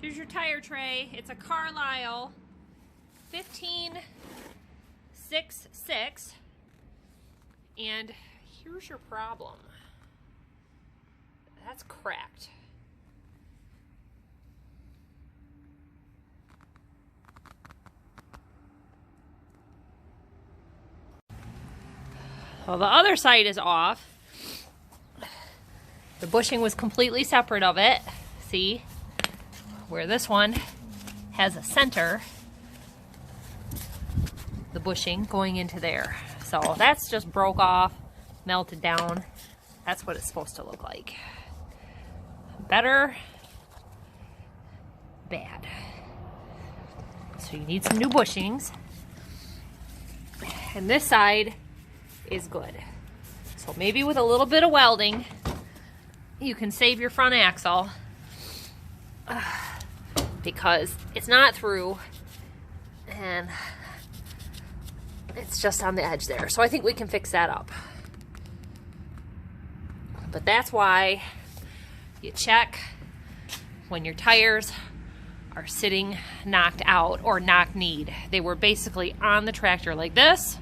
Here's your tire tray. It's a Carlisle 1566. And here's your problem. That's cracked. Well, the other side is off. The bushing was completely separate of it. See? Where this one has a center, the bushing going into there. So that's just broke off, melted down. That's what it's supposed to look like. Better, bad. So you need some new bushings. And this side is good. So maybe with a little bit of welding, you can save your front axle. Because it's not through and it's just on the edge there. So I think we can fix that up. But that's why you check when your tires are sitting knocked out or knock-kneed. They were basically on the tractor like this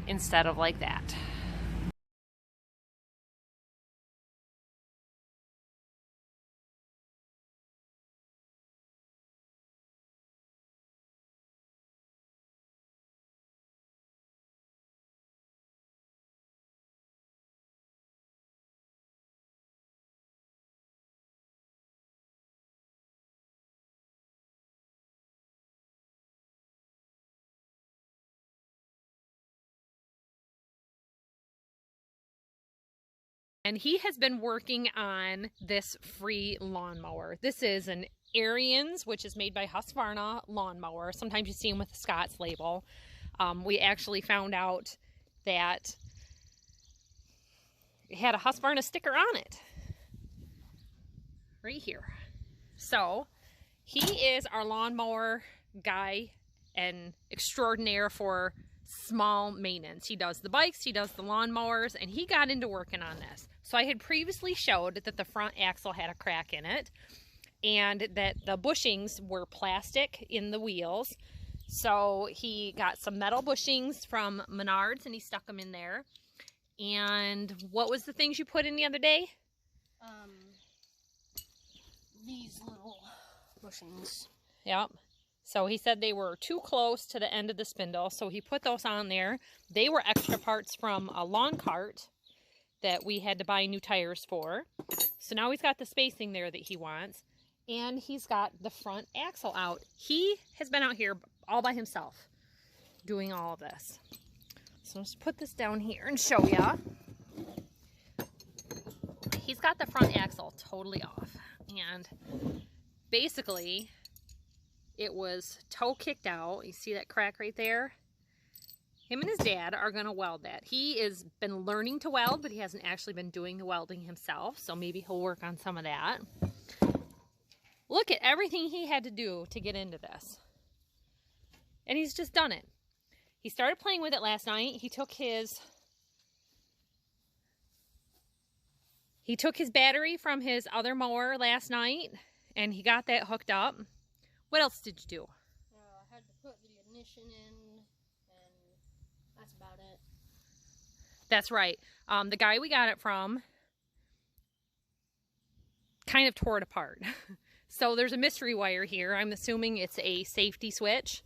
instead of like that. And he has been working on this free lawnmower. This is an Ariens, which is made by Husqvarna lawnmower. Sometimes you see them with the Scott's label. We actually found out that it had a Husqvarna sticker on it. Right here. So he is our lawnmower guy and extraordinaire for small maintenance. He does the bikes, he does the lawnmowers, and he got into working on this. So I had previously showed that the front axle had a crack in it and that the bushings were plastic in the wheels. So he got some metal bushings from Menards and he stuck them in there. And what was the things you put in the other day? These little bushings. Yep. So he said they were too close to the end of the spindle, so he put those on there. They were extra parts from a lawn cart that we had to buy new tires for. So now he's got the spacing there that he wants, and he's got the front axle out. He has been out here all by himself doing all of this. So let's put this down here and show ya. He's got the front axle totally off, and basically it was toe kicked out. You see that crack right there? Him and his dad are gonna weld that. He has been learning to weld, but he hasn't actually been doing the welding himself, so maybe he'll work on some of that. Look at everything he had to do to get into this. And he's just done it. He started playing with it last night. He took his battery from his other mower last night, and he got that hooked up. What else did you do? I had to put the ignition in, and that's about it. That's right. The guy we got it from kind of tore it apart. So there's a mystery wire here. I'm assuming it's a safety switch.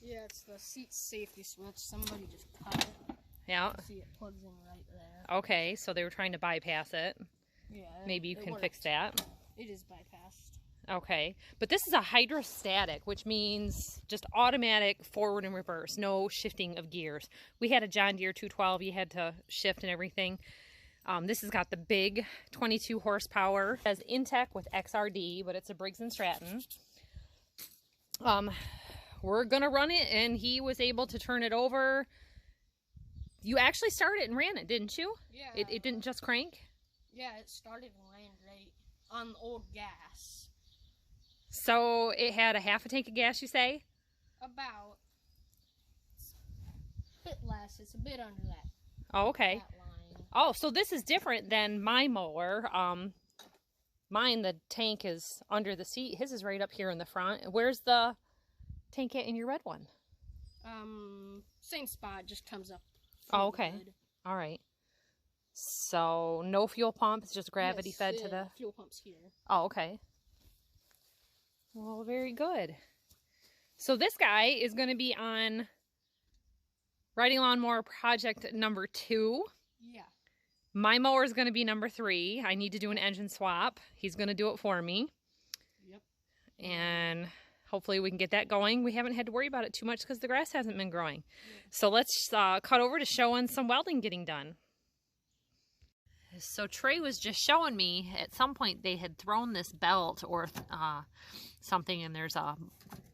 Yeah, it's the seat safety switch. Somebody just cut it. Yeah. See, it plugs in right there. Okay, so they were trying to bypass it. Yeah. Maybe you can fix that. It is bypassed. Okay, but this is a hydrostatic, which means just automatic forward and reverse, no shifting of gears. We had a John Deere 212, you had to shift and everything. This has got the big 22 horsepower. It has Intech with XRD, but it's a Briggs & Stratton. We're gonna run it, and he was able to turn it over. You actually started and ran it, didn't you? Yeah. It didn't just crank? Yeah, it started and ran right on the old gas. So it had a half a tank of gas, you say? About. It's a bit less. It's a bit under that. Oh, okay. That line. Oh, so this is different than my mower. Mine, the tank is under the seat. His is right up here in the front. Where's the tank at in your red one? Same spot, just comes up. Oh, okay. All right. So no fuel pump, it's just gravity fed to the fuel pump's here. Oh, okay. Well, very good. So this guy is going to be on riding lawnmower project number 2. Yeah. My mower is going to be number 3. I need to do an engine swap. He's going to do it for me. Yep. And hopefully we can get that going. We haven't had to worry about it too much because the grass hasn't been growing. Yeah. So let's cut over to showing some welding getting done. So Trey was just showing me at some point they had thrown this belt or something, and there's a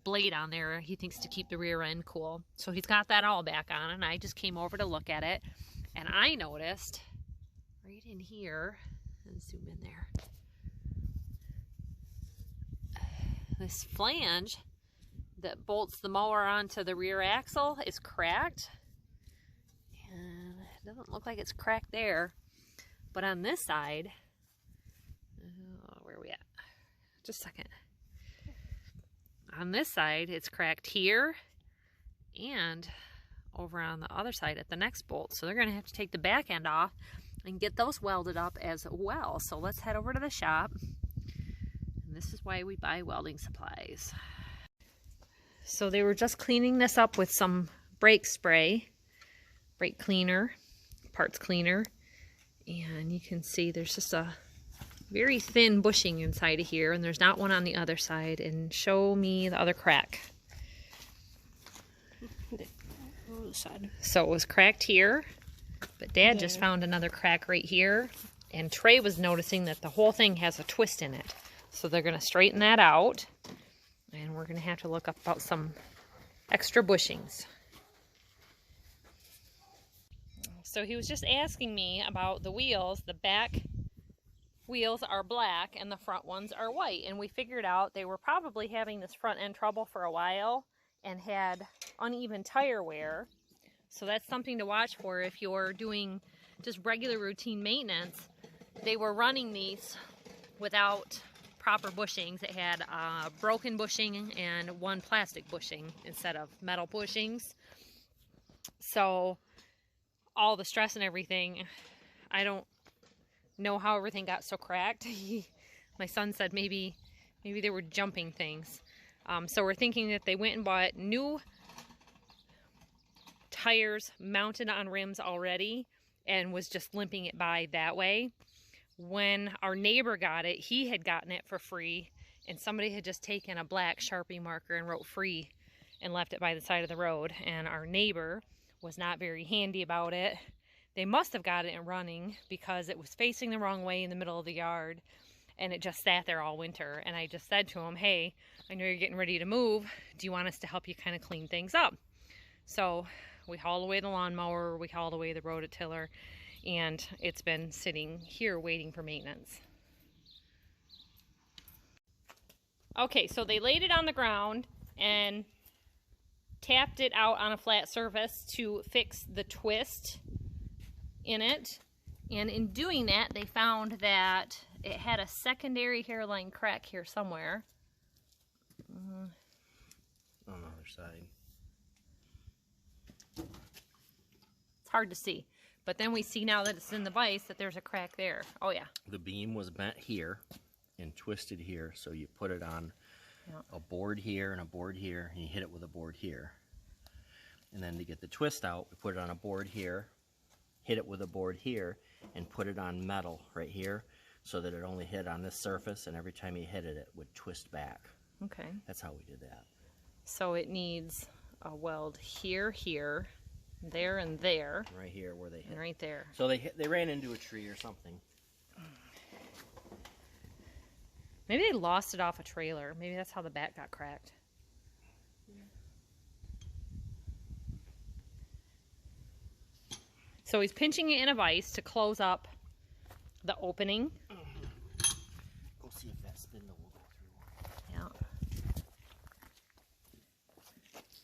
blade on there, he thinks, to keep the rear end cool. So he's got that all back on, and I just came over to look at it, and I noticed right in here, let's zoom in there, this flange that bolts the mower onto the rear axle is cracked, and it doesn't look like it's cracked there. But on this side, where are we at? Just a second. On this side, it's cracked here and over on the other side at the next bolt. So they're going to have to take the back end off and get those welded up as well. So let's head over to the shop. And this is why we buy welding supplies. So they were just cleaning this up with some brake spray, brake cleaner, parts cleaner. And you can see there's just a very thin bushing inside of here, and there's not one on the other side. And show me the other crack. So it was cracked here, but Dad just found another crack right here. And Trey was noticing that the whole thing has a twist in it. So they're going to straighten that out, and we're going to have to look up about some extra bushings. So he was just asking me about the wheels. The back wheels are black and the front ones are white. And we figured out they were probably having this front end trouble for a while and had uneven tire wear. So that's something to watch for if you're doing just regular routine maintenance. They were running these without proper bushings. It had a broken bushing and one plastic bushing instead of metal bushings. So all the stress and everything, I don't know how everything got so cracked. My son said maybe they were jumping things. So we're thinking that they went and bought new tires mounted on rims already and was just limping it by that way. When our neighbor got it, he had gotten it for free, and somebody had just taken a black Sharpie marker and wrote free and left it by the side of the road, and our neighbor was not very handy about it. They must have got it in running because it was facing the wrong way in the middle of the yard, and it just sat there all winter. And I just said to him, hey, I know you're getting ready to move. Do you want us to help you kind of clean things up? So we hauled away the lawnmower, we hauled away the rototiller, and it's been sitting here waiting for maintenance. Okay, so they laid it on the ground and tapped it out on a flat surface to fix the twist in it. And in doing that, they found that it had a secondary hairline crack here somewhere. On the other side. It's hard to see. But then we see now that it's in the vise that there's a crack there. Oh yeah. The beam was bent here and twisted here, so you put it on a board here and a board here, and you hit it with a board here. And then to get the twist out, we put it on a board here, hit it with a board here, and put it on metal right here so that it only hit on this surface, and every time you hit it, it would twist back. Okay. That's how we did that. So it needs a weld here, here, there, and there. Right here where they hit. And right there. So they ran into a tree or something. Maybe they lost it off a trailer. Maybe that's how the back got cracked. So he's pinching it in a vise to close up the opening. Go see if that spindle will go through. Yeah.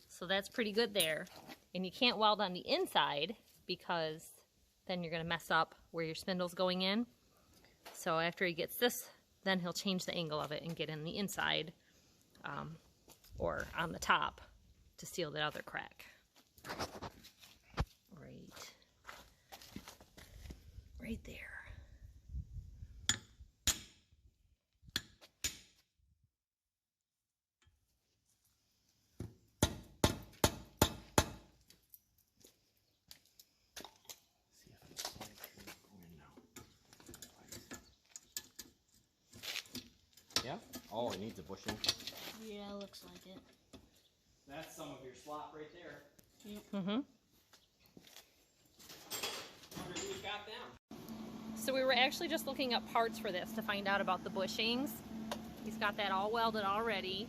So that's pretty good there. And you can't weld on the inside because then you're going to mess up where your spindle's going in. So after he gets this then he'll change the angle of it and get in the inside or on the top to seal the other crack. Right there. Yeah? Oh, it needs a bushing. Yeah, looks like it. That's some of your slop right there. Yep. Mm-hmm. Wonder who's got them. So we were actually just looking up parts for this to find out about the bushings. He's got that all welded already.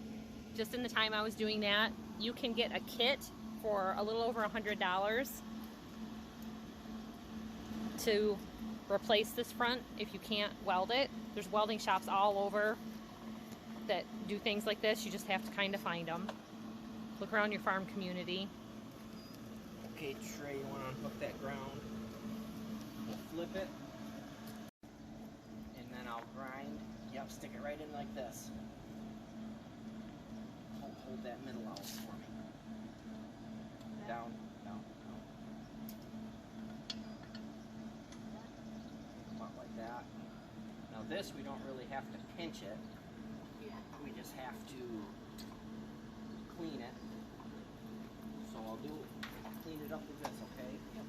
Just in the time I was doing that, you can get a kit for a little over $100 to replace this front if you can't weld it. There's welding shops all over that do things like this. You just have to kind of find them. Look around your farm community. Okay, Trey, you want to unhook that ground? We'll flip it. And then I'll grind. Yep, stick it right in like this. Hold that middle out for me. Down, down, down. Come up like that. Now this, we don't really have to pinch it. We just have to clean it. So I'll clean it up with this, okay? Yep.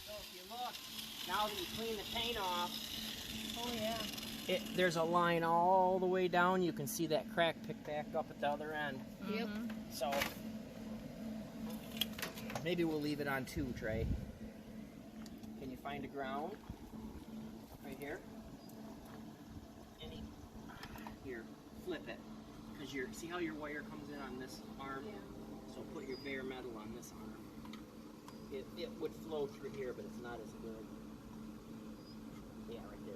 So if you look, now that you clean the paint off, Oh yeah. there's a line all the way down. You can see that crack pick back up at the other end. Yep. So maybe we'll leave it on 2, Trey. Can you find a ground? Right here? Here, flip it. Because see how your wire comes in on this arm? Yeah. So put your bare metal on this arm. It would flow through here, but it's not as good. Yeah, right there.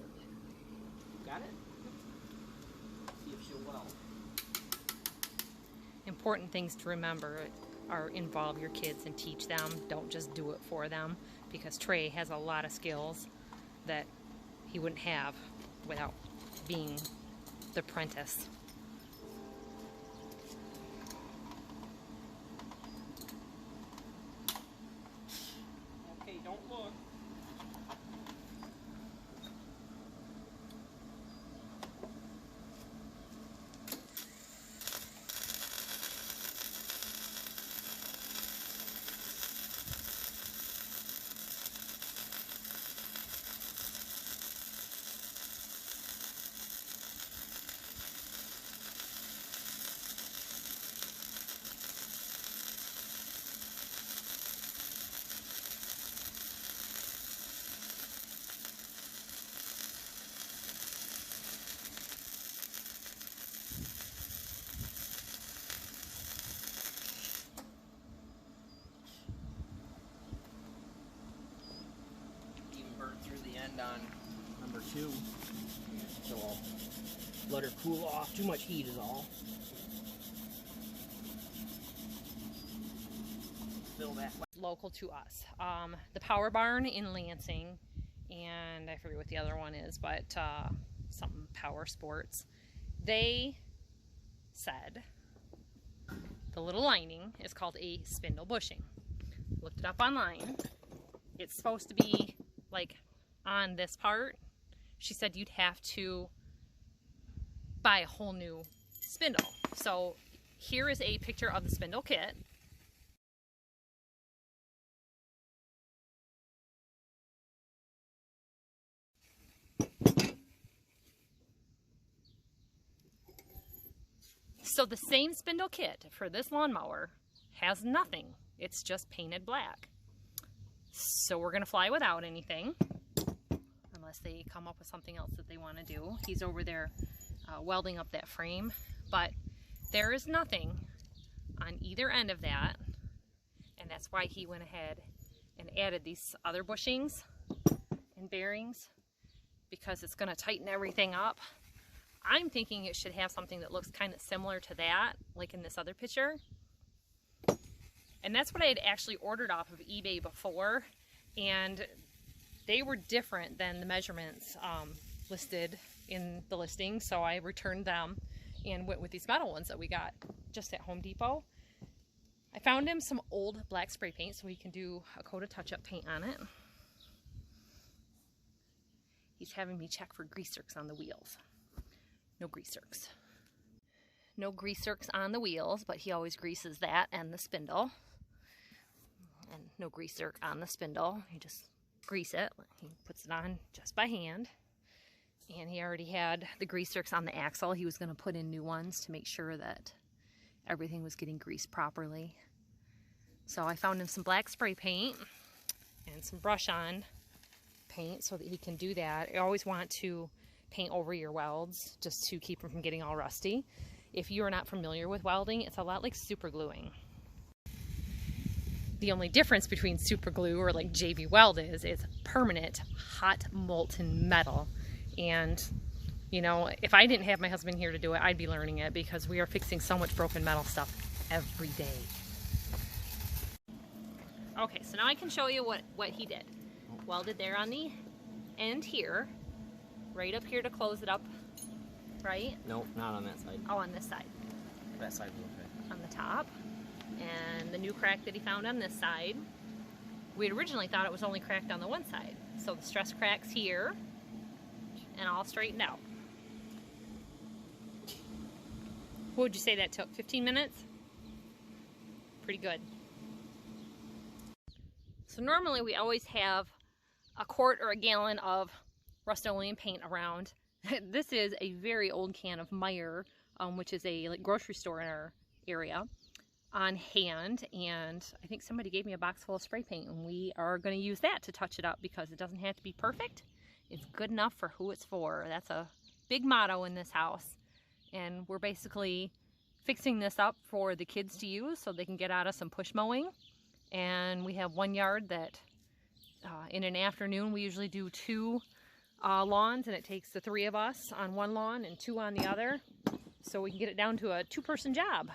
Got it? See if she'll weld. Important things to remember are involve your kids and teach them. Don't just do it for them, because Trey has a lot of skills that he wouldn't have without being the apprentice. Okay, don't look. On number 2, so I'll let her cool off. Too much heat is all. Fill that. Local to us, the Power Barn in Lansing, and I forget what the other one is, but something Power Sports. They said the little lining is called a spindle bushing. Looked it up online. It's supposed to be like on this part. She said you'd have to buy a whole new spindle. So here is a picture of the spindle kit. So the same spindle kit for this lawnmower has nothing. It's just painted black. So we're gonna fly without anything. I'm unless they come up with something else that they want to do. He's over there welding up that frame, but there is nothing on either end of that, and that's why he went ahead and added these other bushings and bearings, because it's going to tighten everything up. I'm thinking it should have something that looks kind of similar to that, like in this other picture. And that's what I had actually ordered off of eBay before, and they were different than the measurements listed in the listing, so I returned them and went with these metal ones that we got just at Home Depot. I found him some old black spray paint so he can do a coat of touch-up paint on it. He's having me check for grease zerks on the wheels. No grease zerks. No grease zerks on the wheels, but he always greases that and the spindle. And no grease zerk on the spindle. You just grease it. He puts it on just by hand. And he already had the grease zerks on the axle. He was going to put in new ones to make sure that everything was getting greased properly. So I found him some black spray paint and some brush-on paint so that he can do that. You always want to paint over your welds just to keep them from getting all rusty. If you are not familiar with welding, it's a lot like super gluing. The only difference between super glue or like JB Weld is it's permanent hot molten metal. And you know, if I didn't have my husband here to do it, I'd be learning it, because we are fixing so much broken metal stuff every day. Okay, so now I can show you what he did. Welded there on the end here, right up here to close it up, right? Nope, not on that side. Oh, on this side. That side will okay. On the top. And the new crack that he found on this side, we had originally thought it was only cracked on the one side. So the stress crack's here, and all straightened out. What would you say that took? 15 minutes? Pretty good. So normally we always have a quart or a gallon of Rust-Oleum paint around. This is a very old can of Mower, which is a grocery store in our area, on hand, and I think somebody gave me a box full of spray paint, and we are going to use that to touch it up, because it doesn't have to be perfect. It's good enough for who it's for. That's a big motto in this house, and we're basically fixing this up for the kids to use so they can get out of some push mowing. And we have one yard that in an afternoon we usually do 2 lawns, and it takes the 3 of us on one lawn and 2 on the other, so we can get it down to a 2-person job.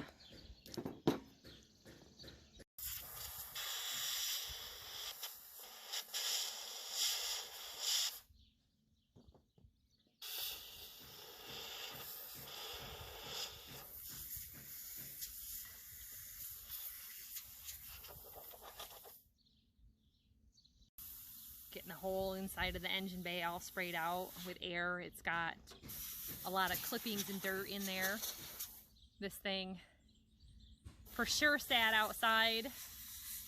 Getting the whole inside of the engine bay all sprayed out with air. It's got a lot of clippings and dirt in there. This thing for sure sat outside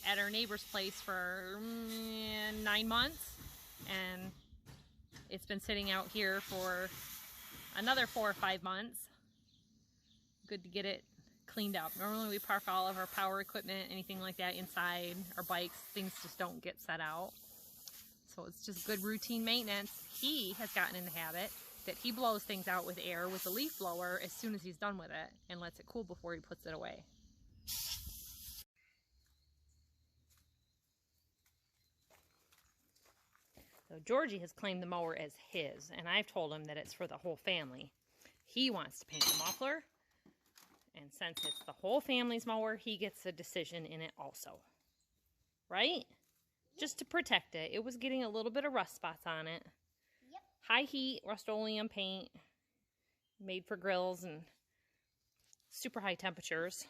at our neighbor's place for 9 months, and it's been sitting out here for another 4 or 5 months. Good to get it cleaned up. Normally we park all of our power equipment, anything like that, inside. Our bikes, things just don't get set out. So it's just good routine maintenance. He has gotten in the habit that he blows things out with air with the leaf blower as soon as he's done with it, and lets it cool before he puts it away. So Georgie has claimed the mower as his, and I've told him that it's for the whole family. He wants to paint the muffler, and since it's the whole family's mower, he gets a decision in it also. Right? Just to protect it. It was getting a little bit of rust spots on it. Yep. High heat Rust-Oleum paint, made for grills and super high temperatures.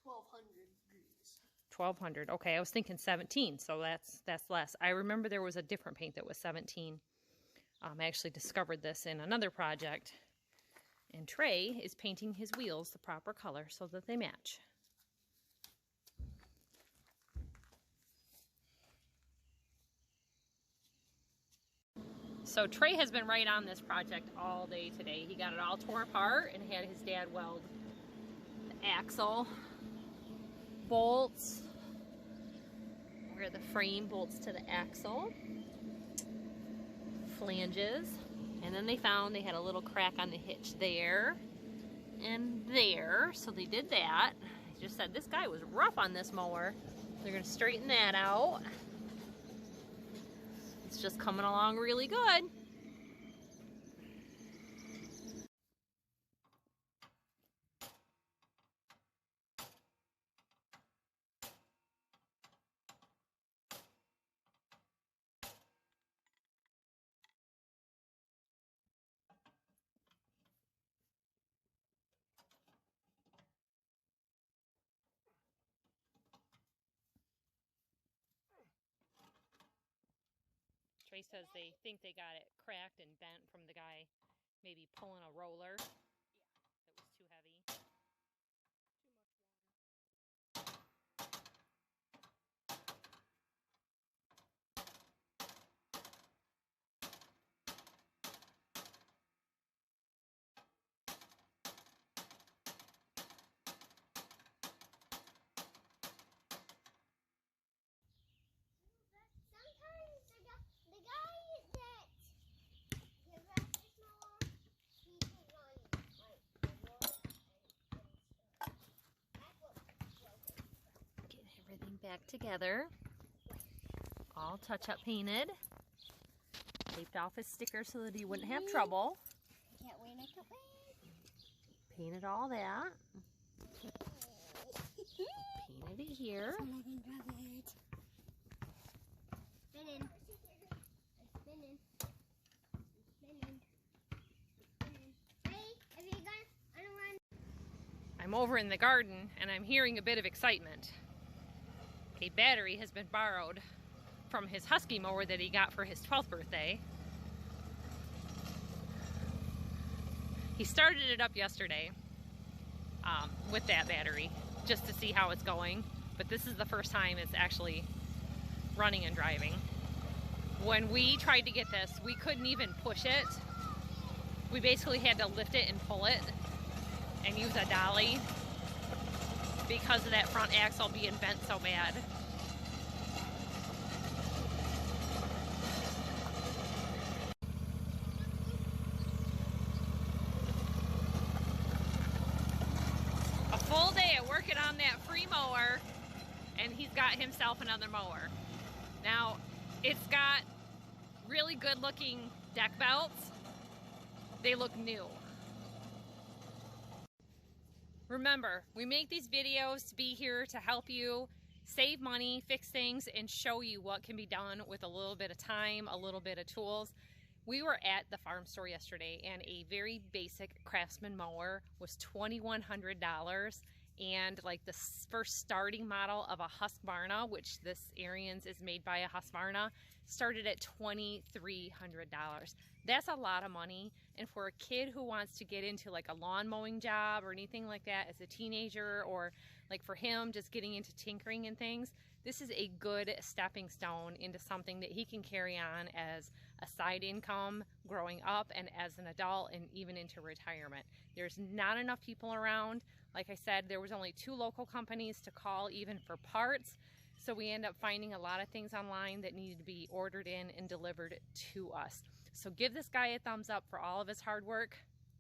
1200 degrees. 1200. Okay, I was thinking 17, so that's less. I remember there was a different paint that was 17. I actually discovered this in another project. And Trey is painting his wheels the proper color so that they match. So Trey has been right on this project all day today. He got it all torn apart and had his dad weld the axle bolts, where the frame bolts to the axle. flanges. And then they found they had a little crack on the hitch there and there. So they did that. I just said this guy was rough on this mower. They're gonna straighten that out. It's just coming along really good. Trey says they think they got it cracked and bent from the guy maybe pulling a roller. Yeah, that was too heavy. Back together, all touch-up painted, taped off his sticker so that he wouldn't have trouble. Can't wait, I can't wait. Painted all that. Painted it here. Spinning. Spinning. Spinning. Hey, have you gone on a run? I'm over in the garden and I'm hearing a bit of excitement. A battery has been borrowed from his husky mower that he got for his 12th birthday. He started it up yesterday with that battery just to see how it's going, but this is the first time it's actually running and driving. When we tried to get this, we couldn't even push it. We basically had to lift it and pull it and use a dolly because of that front axle being bent so bad. A full day of working on that free mower, and he's got himself another mower. Now, it's got really good looking deck belts. They look new. Remember, we make these videos to be here to help you save money, fix things, and show you what can be done with a little bit of time, a little bit of tools. We were at the farm store yesterday and a very basic Craftsman mower was $2,100, and like the first starting model of a Husqvarna, which this Ariens is made by a Husqvarna, started at $2,300. That's a lot of money, and for a kid who wants to get into like a lawn mowing job or anything like that as a teenager, or like for him just getting into tinkering and things, this is a good stepping stone into something that he can carry on as a side income growing up and as an adult and even into retirement. There's not enough people around. Like I said, there was only 2 local companies to call even for parts. So we end up finding a lot of things online that needed to be ordered in and delivered to us. So give this guy a thumbs up for all of his hard work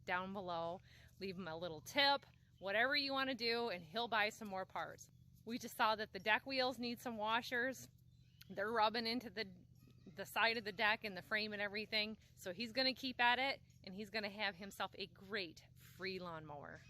down below. Leave him a little tip, whatever you want to do, and he'll buy some more parts. We just saw that the deck wheels need some washers. They're rubbing into the side of the deck and the frame and everything. So he's going to keep at it, and he's going to have himself a great free lawnmower.